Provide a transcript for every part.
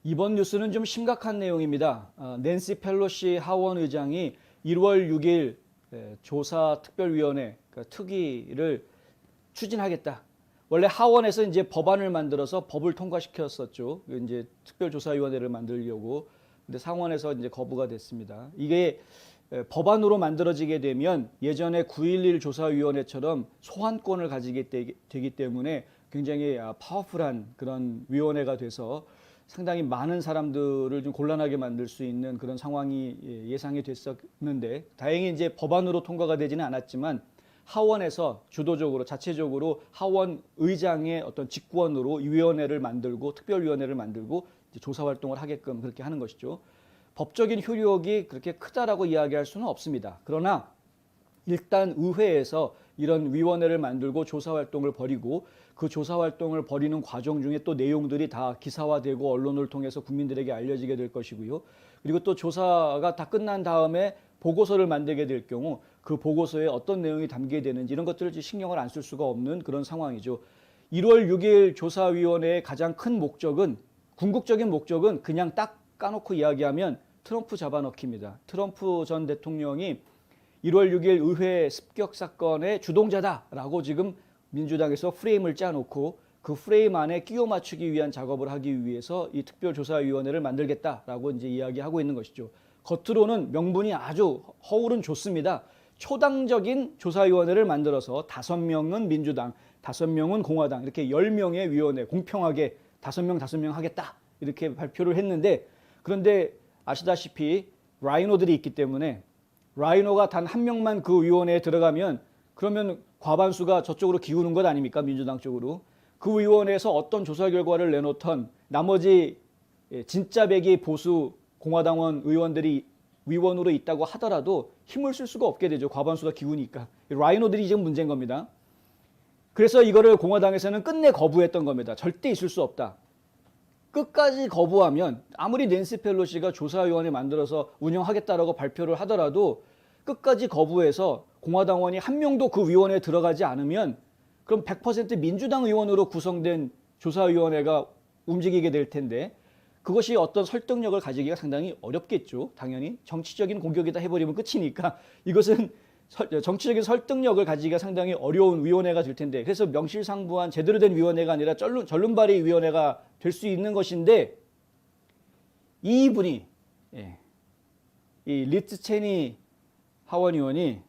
이번 뉴스는 좀 심각한 내용입니다. 낸시 펠로시 하원 의장이 1월 6일 조사특별위원회 그러니까 특위를 추진하겠다. 원래 하원에서 이제 법안을 만들어서 법을 통과시켰었죠. 이제 특별조사위원회를 만들려고. 근데 상원에서 이제 거부가 됐습니다. 이게 법안으로 만들어지게 되면 예전에 9.11 조사위원회처럼 소환권을 가지게 되기 때문에 굉장히 파워풀한 그런 위원회가 돼서 상당히 많은 사람들을 좀 곤란하게 만들 수 있는 그런 상황이 예상이 됐었는데 다행히 이제 법안으로 통과가 되지는 않았지만 하원에서 주도적으로 자체적으로 하원 의장의 어떤 직권으로 위원회를 만들고 특별위원회를 만들고 이제 조사 활동을 하게끔 그렇게 하는 것이죠. 법적인 효력이 그렇게 크다라고 이야기할 수는 없습니다. 그러나 일단 의회에서 이런 위원회를 만들고 조사 활동을 벌이고 그 조사 활동을 벌이는 과정 중에 또 내용들이 다 기사화되고 언론을 통해서 국민들에게 알려지게 될 것이고요. 그리고 또 조사가 다 끝난 다음에 보고서를 만들게 될 경우 그 보고서에 어떤 내용이 담기게 되는지 이런 것들을 신경을 안 쓸 수가 없는 그런 상황이죠. 1월 6일 조사위원회의 가장 큰 목적은 궁극적인 목적은 그냥 딱 까놓고 이야기하면 트럼프 잡아넣기입니다. 트럼프 전 대통령이 1월 6일 의회 습격 사건의 주동자다라고 지금 민주당에서 프레임을 짜놓고 그 프레임 안에 끼워 맞추기 위한 작업을 하기 위해서 이 특별조사위원회를 만들겠다라고 이제 이야기하고 있는 것이죠. 겉으로는 명분이 아주 허울은 좋습니다. 초당적인 조사위원회를 만들어서 5명은 민주당, 5명은 공화당 이렇게 10명의 위원회 공평하게 5명 하겠다 이렇게 발표를 했는데 그런데 아시다시피 라이노들이 있기 때문에 라이노가 단 한 명만 그 위원회에 들어가면 그러면 과반수가 저쪽으로 기우는 것 아닙니까? 민주당 쪽으로. 그 위원회에서 어떤 조사 결과를 내놓던 나머지 진짜 백이 보수 공화당원 의원들이 위원으로 있다고 하더라도 힘을 쓸 수가 없게 되죠. 과반수가 기우니까. 라이노들이 지금 문제인 겁니다. 그래서 이거를 공화당에서는 끝내 거부했던 겁니다. 절대 있을 수 없다. 끝까지 거부하면 아무리 낸시 펠로시가 조사위원회 만들어서 운영하겠다라고 발표를 하더라도 끝까지 거부해서 공화당원이 한 명도 그 위원회에 들어가지 않으면 그럼 100% 민주당 의원으로 구성된 조사위원회가 움직이게 될 텐데 그것이 어떤 설득력을 가지기가 상당히 어렵겠죠. 당연히 정치적인 공격이다 해버리면 끝이니까 이것은 정치적인 설득력을 가지기가 상당히 어려운 위원회가 될 텐데 그래서 명실상부한 제대로 된 위원회가 아니라 절름발이 위원회가 될 수 있는 것인데 이분이 이 리츠 체니 하원 의원이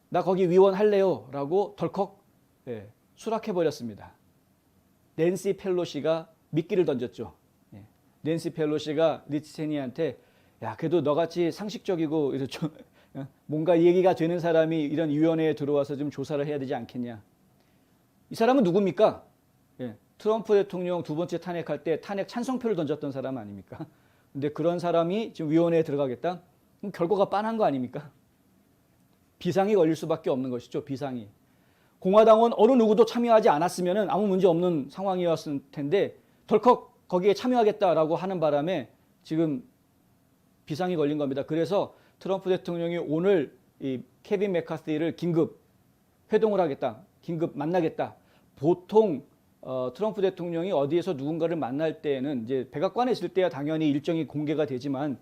나 거기 위원 할래요 라고 덜컥 수락해버렸습니다. 낸시 펠로시가 미끼를 던졌죠. 낸시 펠로시가 리츠 체니한테 야 그래도 너같이 상식적이고 좀 뭔가 얘기가 되는 사람이 이런 위원회에 들어와서 좀 조사를 해야 되지 않겠냐. 이 사람은 누굽니까? 트럼프 대통령 두 번째 탄핵할 때 탄핵 찬성표를 던졌던 사람 아닙니까? 근데 그런 사람이 지금 위원회에 들어가겠다? 그럼 결과가 빤한 거 아닙니까? 비상이 걸릴 수밖에 없는 것이죠. 비상이. 공화당원 어느 누구도 참여하지 않았으면 아무 문제 없는 상황이었을 텐데 덜컥 거기에 참여하겠다라고 하는 바람에 지금 비상이 걸린 겁니다. 그래서 트럼프 대통령이 오늘 이 케빈 맥카시를 긴급 회동을 하겠다. 긴급 만나겠다. 보통 트럼프 대통령이 어디에서 누군가를 만날 때에는 이제 백악관에 있을 때야 당연히 일정이 공개가 되지만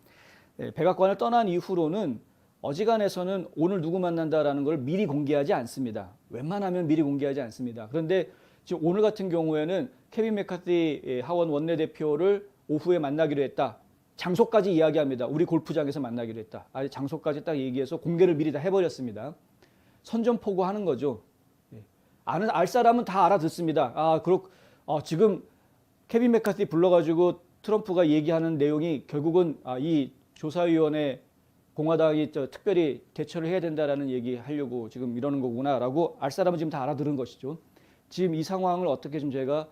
백악관을 떠난 이후로는 어지간해서는 오늘 누구 만난다라는 걸 미리 공개하지 않습니다. 웬만하면 미리 공개하지 않습니다. 그런데 지금 오늘 같은 경우에는 케빈 맥카시 하원 원내대표를 오후에 만나기로 했다. 장소까지 이야기합니다. 우리 골프장에서 만나기로 했다. 장소까지 딱 얘기해서 공개를 미리 다 해버렸습니다. 선전포고하는 거죠. 알 사람은 다 알아듣습니다. 지금 케빈 맥카시 불러가지고 트럼프가 얘기하는 내용이 결국은 이 조사위원회 공화당이 특별히 대처를 해야 된다라는 얘기 하려고 지금 이러는 거구나라고 알 사람은 지금 다 알아들은 것이죠. 지금 이 상황을 어떻게 좀 제가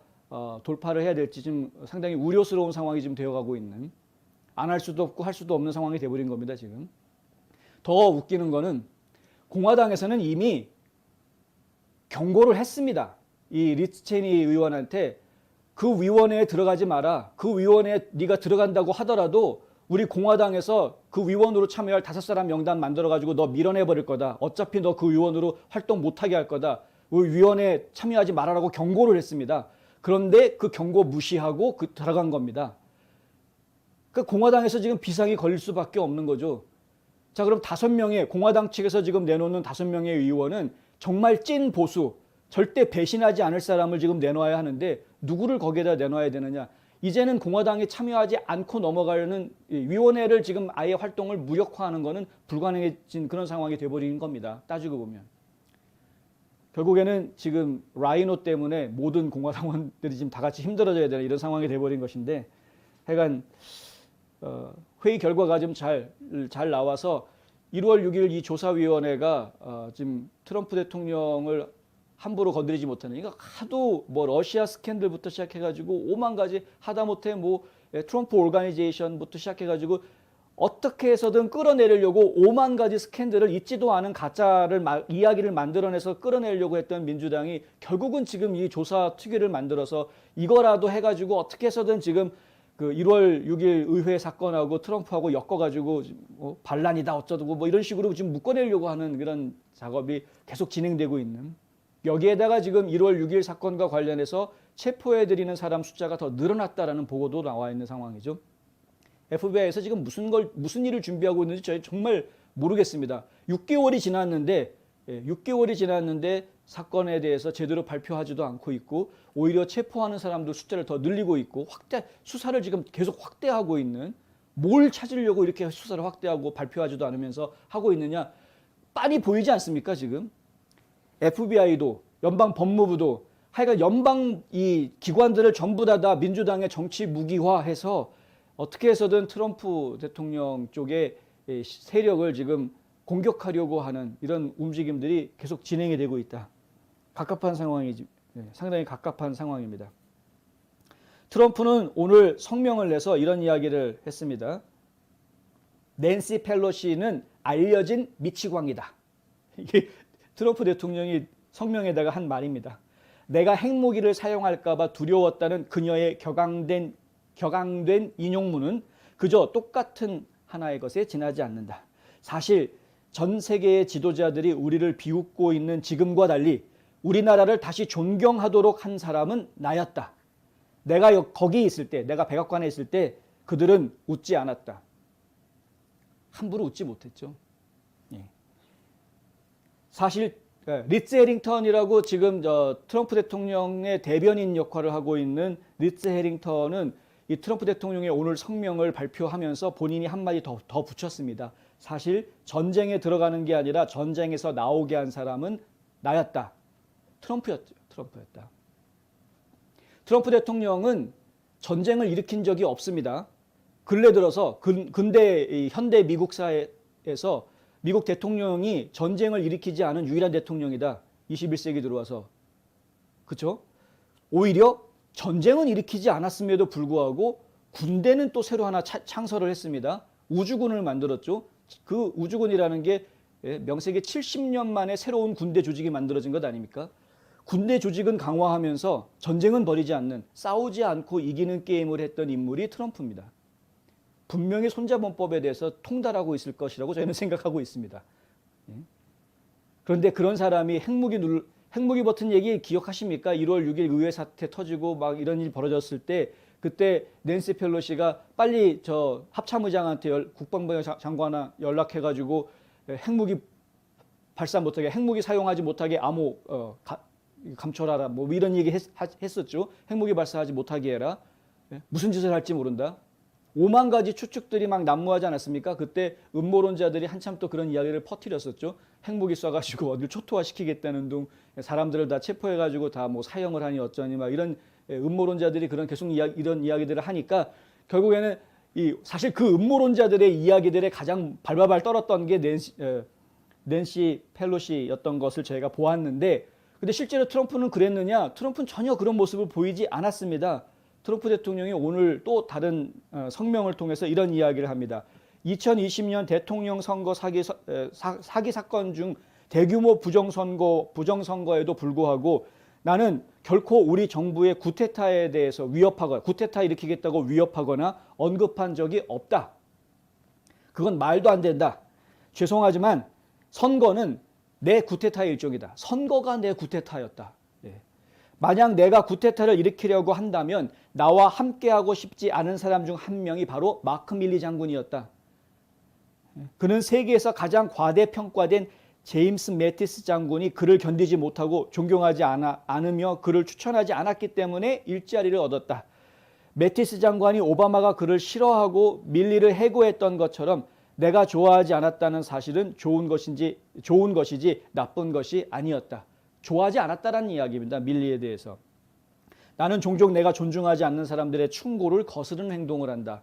돌파를 해야 될지 지금 상당히 우려스러운 상황이 지금 되어가고 있는 안 할 수도 없고 할 수도 없는 상황이 돼버린 겁니다. 지금 더 웃기는 거는 공화당에서는 이미 경고를 했습니다. 이 리츠 체니 의원한테 그 위원회에 들어가지 마라. 그 위원회에 네가 들어간다고 하더라도 우리 공화당에서 그 위원으로 참여할 5사람 명단 만들어가지고 너 밀어내버릴 거다. 어차피 너 그 위원으로 활동 못하게 할 거다. 위원회에 참여하지 말아라고 경고를 했습니다. 그런데 그 경고 무시하고 들어간 겁니다. 그 공화당에서 지금 비상이 걸릴 수밖에 없는 거죠. 자, 그럼 5명의 공화당 측에서 지금 내놓는 5명의 의원은 정말 찐 보수, 절대 배신하지 않을 사람을 지금 내놔야 하는데 누구를 거기에다 내놔야 되느냐. 이제는 공화당이 참여하지 않고 넘어가려는 위원회를 지금 아예 활동을 무력화하는 것은 불가능해진 그런 상황이 돼버린 겁니다. 따지고 보면. 결국에는 지금 라이노 때문에 모든 공화당원들이 지금 다 같이 힘들어져야 되는 이런 상황이 돼버린 것인데, 하여간 회의 결과가 좀 잘 나와서 1월 6일 이 조사위원회가 지금 트럼프 대통령을 함부로 건드리지 못하는, 이거 하도 뭐 러시아 스캔들부터 시작해가지고 5만 가지, 하다못해 뭐 트럼프 오르가니제이션부터 시작해가지고 어떻게 해서든 끌어내려고 5만 가지 스캔들을 있지도 않은 가짜를 이야기를 만들어내서 끌어내려고 했던 민주당이 결국은 지금 이 조사 특위를 만들어서 이거라도 해가지고 어떻게 해서든 지금 그 1월 6일 의회 사건하고 트럼프하고 엮어가지고 반란이다 어쩌고 뭐 이런 식으로 지금 묶어내려고 하는 그런 작업이 계속 진행되고 있는, 여기에다가 지금 1월 6일 사건과 관련해서 체포해드리는 사람 숫자가 더 늘어났다라는 보고도 나와 있는 상황이죠. FBI에서 지금 무슨 일을 준비하고 있는지 저희 정말 모르겠습니다. 6개월이 지났는데 사건에 대해서 제대로 발표하지도 않고 있고, 오히려 체포하는 사람들 숫자를 더 늘리고 있고, 수사를 지금 계속 확대하고 있는, 뭘 찾으려고 이렇게 수사를 확대하고 발표하지도 않으면서 하고 있느냐, 빤히 보이지 않습니까? 지금 FBI도 연방 법무부도 하여간 연방 이 기관들을 전부 다 민주당의 정치 무기화해서 어떻게 해서든 트럼프 대통령 쪽의 세력을 지금 공격하려고 하는 이런 움직임들이 계속 진행이 되고 있다. 갑갑한 상황이지, 상당히 갑갑한 상황입니다. 트럼프는 오늘 성명을 내서 이런 이야기를 했습니다. 낸시 펠로시는 알려진 미치광이다. 이게 트럼프 대통령이 성명에다가 한 말입니다. 내가 핵무기를 사용할까봐 두려웠다는 그녀의 격앙된 인용문은 그저 똑같은 하나의 것에 지나지 않는다. 사실 전 세계의 지도자들이 우리를 비웃고 있는 지금과 달리 우리나라를 다시 존경하도록 한 사람은 나였다. 내가 거기 있을 때, 내가 백악관에 있을 때 그들은 웃지 않았다. 함부로 웃지 못했죠. 사실 리츠 해링턴이라고 지금 트럼프 대통령의 대변인 역할을 하고 있는 리츠 해링턴은 이 트럼프 대통령의 오늘 성명을 발표하면서 본인이 한마디 더 붙였습니다. 사실 전쟁에 들어가는 게 아니라 전쟁에서 나오게 한 사람은 나였다. 트럼프였다. 트럼프 대통령은 전쟁을 일으킨 적이 없습니다. 근래 들어서 현대 미국사에서 미국 대통령이 전쟁을 일으키지 않은 유일한 대통령이다. 21세기 들어와서. 그렇죠? 오히려 전쟁은 일으키지 않았음에도 불구하고 군대는 또 새로 하나 창설을 했습니다. 우주군을 만들었죠. 그 우주군이라는 게 명색이 70년 만에 새로운 군대 조직이 만들어진 것 아닙니까? 군대 조직은 강화하면서 전쟁은 벌이지 않는, 싸우지 않고 이기는 게임을 했던 인물이 트럼프입니다. 분명히 손자본법에 대해서 통달하고 있을 것이라고 저희는 생각하고 있습니다. 그런데 그런 사람이 핵무기 버튼 얘기 기억하십니까? 1월 6일 의회 사태 터지고 막 이런 일 벌어졌을 때 그때 낸시 펠로시가 빨리 저 합참의장한테 국방부 장관한테 연락해가지고 핵무기 발사 못하게, 핵무기 사용하지 못하게 암호 감춰라라 뭐 이런 얘기 했었죠. 핵무기 발사하지 못하게 해라. 무슨 짓을 할지 모른다. 5만 가지 추측들이 막 난무하지 않았습니까? 그때 음모론자들이 한참 또 그런 이야기를 퍼뜨렸었죠. 핵무기 쏴가지고 어딜 초토화시키겠다는 둥, 사람들을 다 체포해가지고 다 뭐 사형을 하니 어쩌니 막 이런 음모론자들이 계속 이런 이야기들을 하니까 결국에는 사실 그 음모론자들의 이야기들에 가장 발발발 떨었던 게 낸시 펠로시였던 것을 저희가 보았는데, 근데 실제로 트럼프는 그랬느냐? 트럼프는 전혀 그런 모습을 보이지 않았습니다. 트럼프 대통령이 오늘 또 다른 성명을 통해서 이런 이야기를 합니다. 2020년 대통령 선거 사기 사건 중 대규모 부정선거에도 불구하고 나는 결코 우리 정부의 쿠데타에 대해서 쿠데타 일으키겠다고 위협하거나 언급한 적이 없다. 그건 말도 안 된다. 죄송하지만 선거는 내 쿠데타의 일종이다. 선거가 내 쿠데타였다. 만약 내가 구테타를 일으키려고 한다면 나와 함께하고 싶지 않은 사람 중 한 명이 바로 마크 밀리 장군이었다. 그는 세계에서 가장 과대평가된 제임스 매티스 장군이 그를 견디지 못하고 존경하지 않으며 그를 추천하지 않았기 때문에 일자리를 얻었다. 매티스 장관이 오바마가 그를 싫어하고 밀리를 해고했던 것처럼 내가 좋아하지 않았다는 사실은 좋은 것이지 나쁜 것이 아니었다. 좋아하지 않았다라는 이야기입니다. 밀리에 대해서. 나는 종종 내가 존중하지 않는 사람들의 충고를 거스르는 행동을 한다.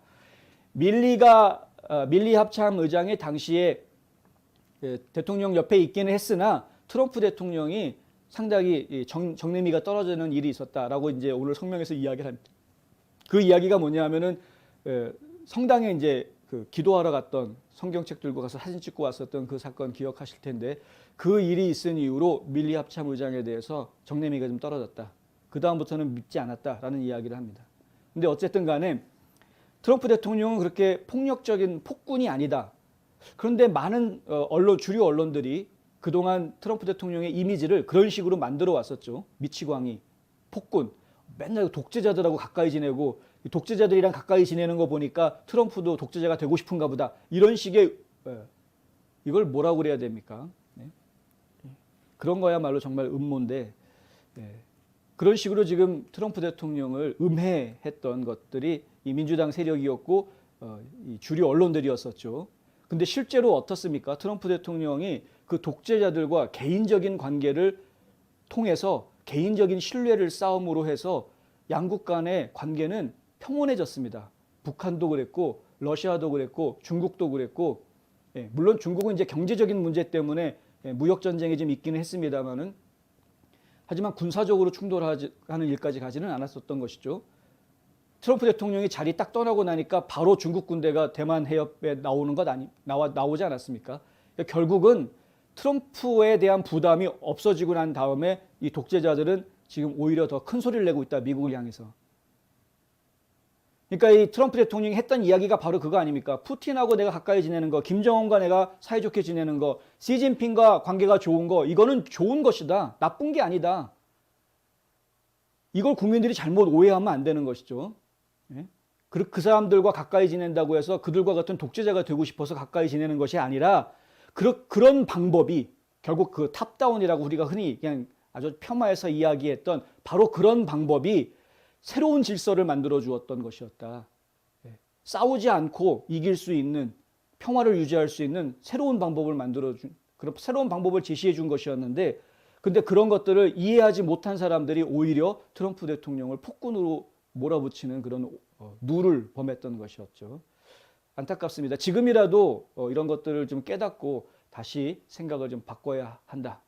밀리 합참 의장이 당시에 대통령 옆에 있기는 했으나 트럼프 대통령이 상당히 정내미가 떨어지는 일이 있었다라고 이제 오늘 성명에서 이야기를 합니다. 그 이야기가 뭐냐면은 성당에 이제 그 기도하러 갔던 성경책 들고 가서 사진 찍고 왔었던 그 사건 기억하실 텐데 그 일이 있은 이후로 밀리 합참 의장에 대해서 정내미가 좀 떨어졌다. 그 다음부터는 믿지 않았다라는 이야기를 합니다. 근데 어쨌든 간에 트럼프 대통령은 그렇게 폭력적인 폭군이 아니다. 그런데 많은 주류 언론들이 그동안 트럼프 대통령의 이미지를 그런 식으로 만들어 왔었죠. 미치광이, 폭군, 맨날 독재자들하고 가까이 지내고 독재자들이랑 가까이 지내는 거 보니까 트럼프도 독재자가 되고 싶은가 보다. 이런 식의 이걸 뭐라고 그래야 됩니까? 네. 그런 거야말로 정말 음모인데 그런 식으로 지금 트럼프 대통령을 음해했던 것들이 이 민주당 세력이었고 이 주류 언론들이었었죠. 근데 실제로 어떻습니까? 트럼프 대통령이 그 독재자들과 개인적인 관계를 통해서 개인적인 신뢰를 쌓음으로 해서 양국 간의 관계는 평온해졌습니다. 북한도 그랬고 러시아도 그랬고 중국도 그랬고 물론 중국은 이제 경제적인 문제 때문에 무역 전쟁이 좀 있기는 했습니다만은 하지만 군사적으로 충돌하는 일까지 가지는 않았었던 것이죠. 트럼프 대통령이 자리 딱 떠나고 나니까 바로 중국 군대가 대만 해협에 나오지 않았습니까? 그러니까 결국은 트럼프에 대한 부담이 없어지고 난 다음에 이 독재자들은 지금 오히려 더 큰 소리를 내고 있다. 미국을 향해서. 그러니까 이 트럼프 대통령이 했던 이야기가 바로 그거 아닙니까? 푸틴하고 내가 가까이 지내는 거, 김정은과 내가 사이좋게 지내는 거, 시진핑과 관계가 좋은 거, 이거는 좋은 것이다. 나쁜 게 아니다. 이걸 국민들이 잘못 오해하면 안 되는 것이죠. 그 사람들과 가까이 지낸다고 해서 그들과 같은 독재자가 되고 싶어서 가까이 지내는 것이 아니라 그런 방법이 결국 그 탑다운이라고 우리가 흔히 그냥 아주 폄하해서 이야기했던 바로 그런 방법이 새로운 질서를 만들어 주었던 것이었다. 싸우지 않고 이길 수 있는, 평화를 유지할 수 있는 새로운 방법을 그런 새로운 방법을 제시해 준 것이었는데, 근데 그런 것들을 이해하지 못한 사람들이 오히려 트럼프 대통령을 폭군으로 몰아붙이는 그런 누를 범했던 것이었죠. 안타깝습니다. 지금이라도 이런 것들을 좀 깨닫고 다시 생각을 좀 바꿔야 한다.